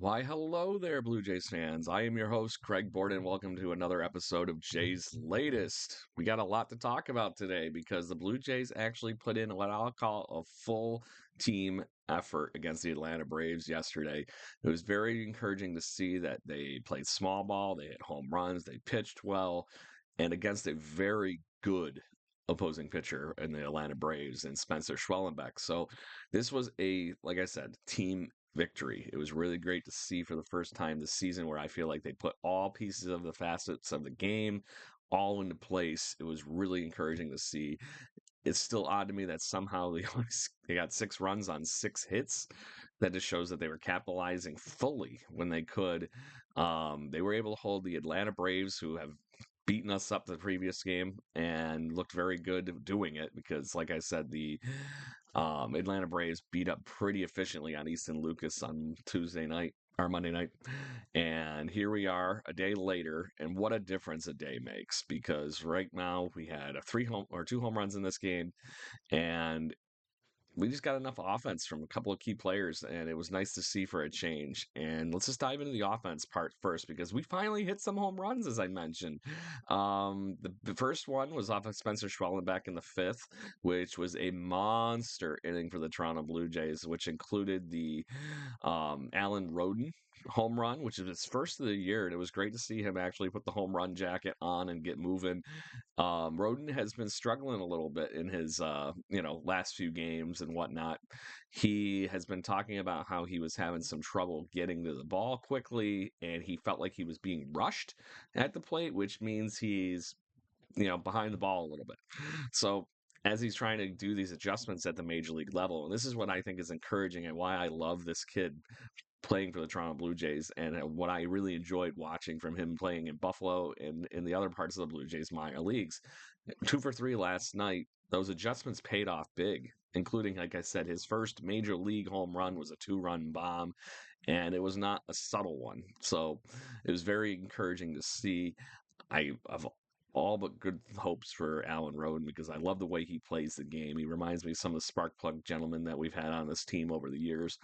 Why, hello there, Blue Jays fans. I am your host, Craig Borden. Welcome to another episode of Jays Latest. We got a lot to talk about today because the Blue Jays actually put in what I'll call a full team effort against the Atlanta Braves yesterday. It was very encouraging to see that they played small ball, they hit home runs, they pitched well, and against a very good opposing pitcher in the Atlanta Braves and Spencer Schwellenbeck. So this was like I said, team victory. It was really great to see for the first time this season where I feel like they put all pieces of the facets of the game all into place. It was really encouraging to see. It's still odd to me that somehow they got 6 runs on 6 hits. That just shows that they were capitalizing fully when they could. They were able to hold the Atlanta Braves, who have beaten us up the previous game and looked very good doing it because, like I said, the Atlanta Braves beat up pretty efficiently on Easton Lucas on Tuesday night or Monday night. And here we are a day later, and what a difference a day makes because right now we had 2 home runs in this game, and we just got enough offense from a couple of key players, and it was nice to see for a change. And let's just dive into the offense part first because we finally hit some home runs, as I mentioned. The first one was off of Spencer Schwellenbeck in the fifth, which was a monster inning for the Toronto Blue Jays, which included the Alan Roden home run, which is his first of the year. And it was great to see him actually put the home run jacket on and get moving. Roden has been struggling a little bit in his last few games and whatnot. He has been talking about how he was having some trouble getting to the ball quickly, and he felt like he was being rushed at the plate, which means he's behind the ball a little bit. So as he's trying to do these adjustments at the major league level, and this is what I think is encouraging and why I love this kid playing for the Toronto Blue Jays, and what I really enjoyed watching from him playing in Buffalo and in the other parts of the Blue Jays minor leagues. 2 for 3 last night. Those adjustments paid off big, including, like I said, his first major league home run was a 2-run bomb, and it was not a subtle one. So it was very encouraging to see. I've all but good hopes for Alan Roden because I love the way he plays the game. He reminds me of some of the spark plug gentlemen that we've had on this team over the years.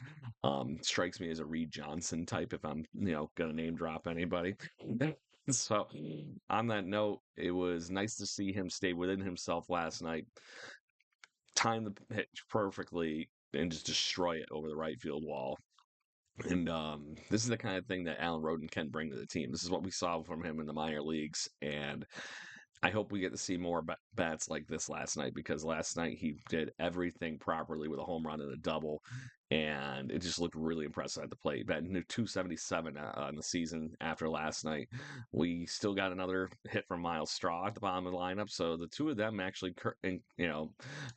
Strikes me as a Reed Johnson type if I'm, going to name drop anybody. So, on that note, it was nice to see him stay within himself last night, time the pitch perfectly, and just destroy it over the right field wall. And this is the kind of thing that Alan Roden can bring to the team. This is what we saw from him in the minor leagues, and I hope we get to see more bats like this last night because last night he did everything properly with a home run and a double, and it just looked really impressive at the plate. Batting 277 on the season after last night. We still got another hit from Miles Straw at the bottom of the lineup, so the two of them actually,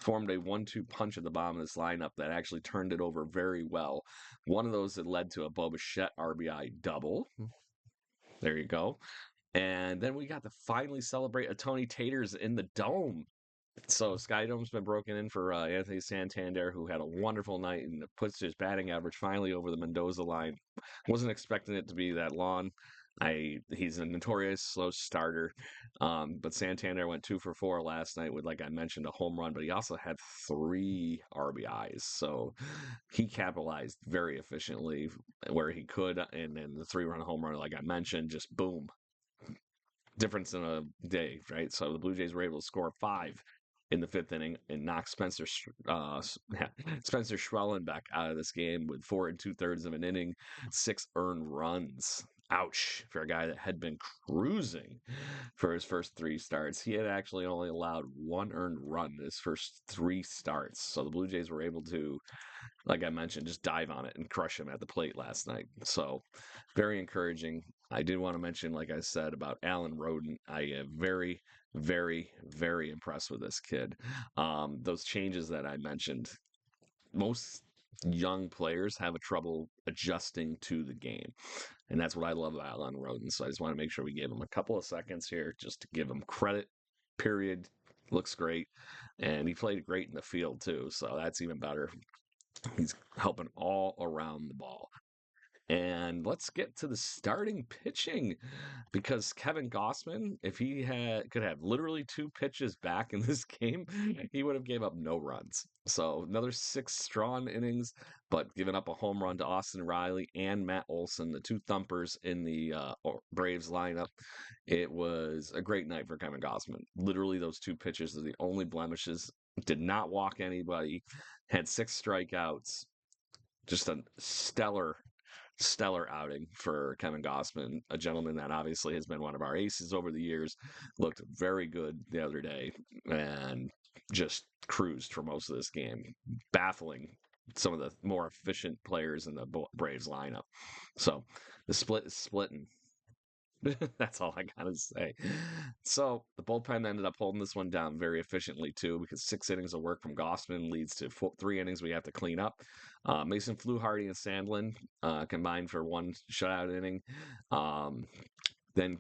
formed a 1-2 punch at the bottom of this lineup that actually turned it over very well. One of those that led to a Bo Bichette RBI double. There you go. And then we got to finally celebrate a Tony Taters in the dome. So Sky Dome's been broken in for Anthony Santander, who had a wonderful night and puts his batting average finally over the Mendoza line. Wasn't expecting it to be that long. He's a notorious slow starter, but Santander went 2 for 4 last night with, like I mentioned, a home run, but he also had 3 RBIs, so he capitalized very efficiently where he could, and then the 3-run home run, like I mentioned, just boom, difference in a day, right? So the Blue Jays were able to score 5 in the fifth inning and knock Spencer Schwellenbeck out of this game with 4 2/3 of an inning, 6 earned runs. Ouch for a guy that had been cruising for his first 3 starts. He had actually only allowed 1 earned run in his first 3 starts. So the Blue Jays were able to, like I mentioned, just dive on it and crush him at the plate last night. So very encouraging. I did want to mention, like I said, about Alan Roden. I am very, very, very impressed with this kid. Those changes that I mentioned, most young players have a trouble adjusting to the game. And that's what I love about Alan Roden. So I just want to make sure we give him a couple of seconds here just to give him credit, period. Looks great. And he played great in the field, too. So that's even better. He's helping all around the ball. And let's get to the starting pitching because Kevin Gossman, if he could have literally two pitches back in this game, he would have gave up no runs. So another six strong innings, but giving up a home run to Austin Riley and Matt Olson, the two thumpers in the Braves lineup. It was a great night for Kevin Gossman. Literally, those two pitches are the only blemishes. Did not walk anybody. Had six strikeouts. Just a stellar outing for Kevin Gossman, a gentleman that obviously has been one of our aces over the years. Looked very good the other day and just cruised for most of this game, baffling some of the more efficient players in the Braves lineup. So the split is splitting. That's all I gotta say. So the bullpen ended up holding this one down very efficiently too, because 6 innings of work from Gossman leads to 3 innings we have to clean up. Mason Fluharty and Sandlin combined for one shutout inning. Then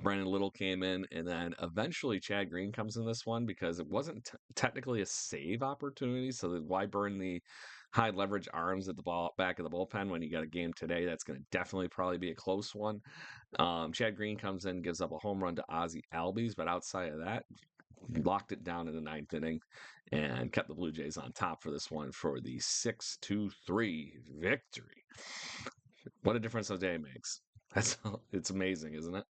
Brandon Little came in, and then eventually Chad Green comes in this one because it wasn't technically a save opportunity. So why burn the high leverage arms at the back of the bullpen when you got a game today? That's going to definitely probably be a close one. Chad Green comes in, gives up a home run to Ozzie Albies, but outside of that, locked it down in the 9th inning and kept the Blue Jays on top for this one for the 6-3 victory. What a difference a day makes. It's amazing, isn't it?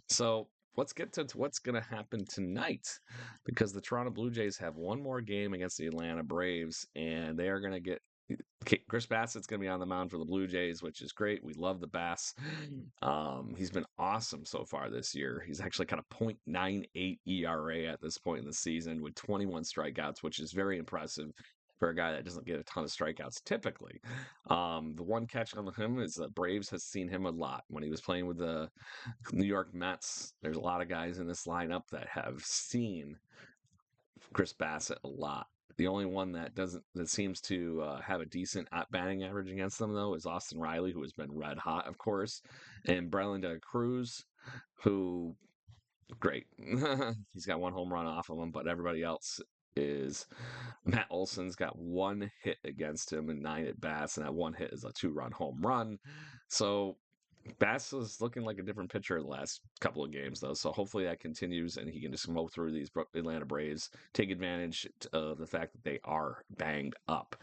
So let's get to what's going to happen tonight because the Toronto Blue Jays have one more game against the Atlanta Braves, and they are going to get Chris Bassett's going to be on the mound for the Blue Jays, which is great. We love the Bass. He's been awesome so far this year. He's actually got a .98 ERA at this point in the season with 21 strikeouts, which is very impressive for a guy that doesn't get a ton of strikeouts typically. The one catch on him is the Braves has seen him a lot when he was playing with the New York Mets. There's a lot of guys in this lineup that have seen Chris Bassett a lot. The only one that seems to have a decent batting average against them though is Austin Riley, who has been red hot, of course, and Brelin De Cruz, who great. He's got one home run off of him, but everybody else is Matt Olson's got one hit against him and 9 at bats, and that one hit is a 2-run home run. So Bass is looking like a different pitcher the last couple of games, though. So hopefully that continues and he can just mow through these Atlanta Braves, take advantage of the fact that they are banged up.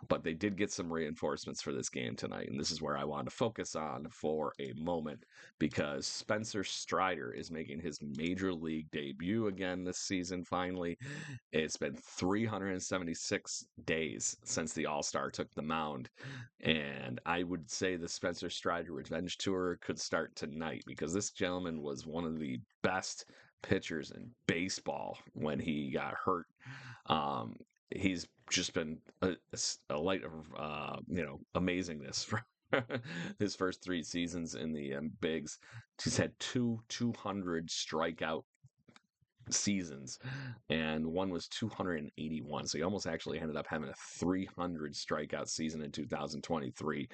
But they did get some reinforcements for this game tonight. And this is where I wanted to focus on for a moment because Spencer Strider is making his major league debut again this season, finally. It's been 376 days since the All Star took the mound. And I would say the Spencer Strider Revenge Tour could start tonight because this gentleman was one of the best pitchers in baseball when he got hurt. He's just been a light of amazingness for his first 3 seasons in the bigs. He's had 200 strikeout seasons, and one was 281. So he almost actually ended up having a 300 strikeout season in 2023.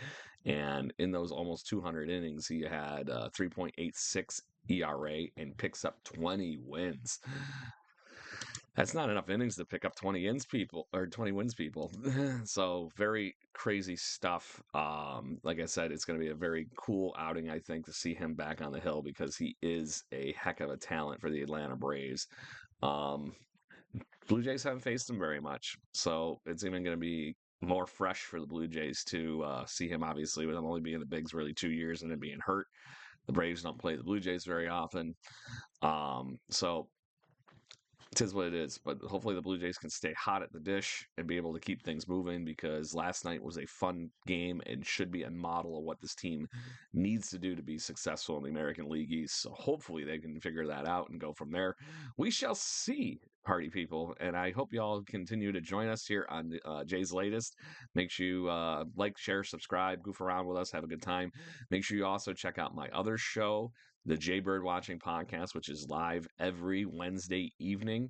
And in those almost 200 innings, he had 3.86 ERA and picks up 20 wins. That's not enough innings to pick up 20 wins, people. So very crazy stuff. Like I said, it's going to be a very cool outing, I think, to see him back on the hill because he is a heck of a talent for the Atlanta Braves. Um, Blue Jays haven't faced him very much, so it's even going to be more fresh for the Blue Jays to see him. Obviously, with him only being in the bigs really 2 years and then being hurt, the Braves don't play the Blue Jays very often. So it is what it is, but hopefully the Blue Jays can stay hot at the dish and be able to keep things moving because last night was a fun game and should be a model of what this team needs to do to be successful in the American League East. So hopefully they can figure that out and go from there. We shall see, party people, and I hope you all continue to join us here on Jay's Latest. Make sure you like, share, subscribe, goof around with us, have a good time. Make sure you also check out my other show, the Jay Bird Watching Podcast, which is live every Wednesday evening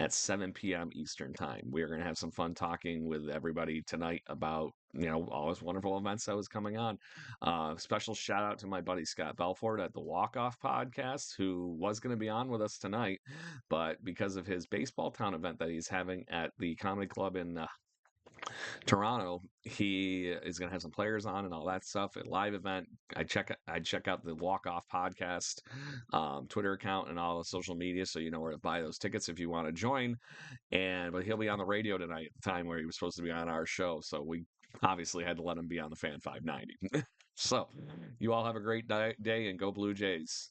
at 7 p.m. Eastern Time. We're going to have some fun talking with everybody tonight about, all those wonderful events that was coming on. Special shout out to my buddy Scott Belfort at the Walk Off Podcast, who was going to be on with us tonight, but because of his Baseball Town event that he's having at the Comedy Club in Toronto, he is going to have some players on and all that stuff. A live event. I check out the Walk Off podcast, Twitter account, and all the social media, so you know where to buy those tickets if you want to join. But he'll be on the radio tonight at the time where he was supposed to be on our show, so we obviously had to let him be on the Fan 590. So you all have a great day and go Blue Jays.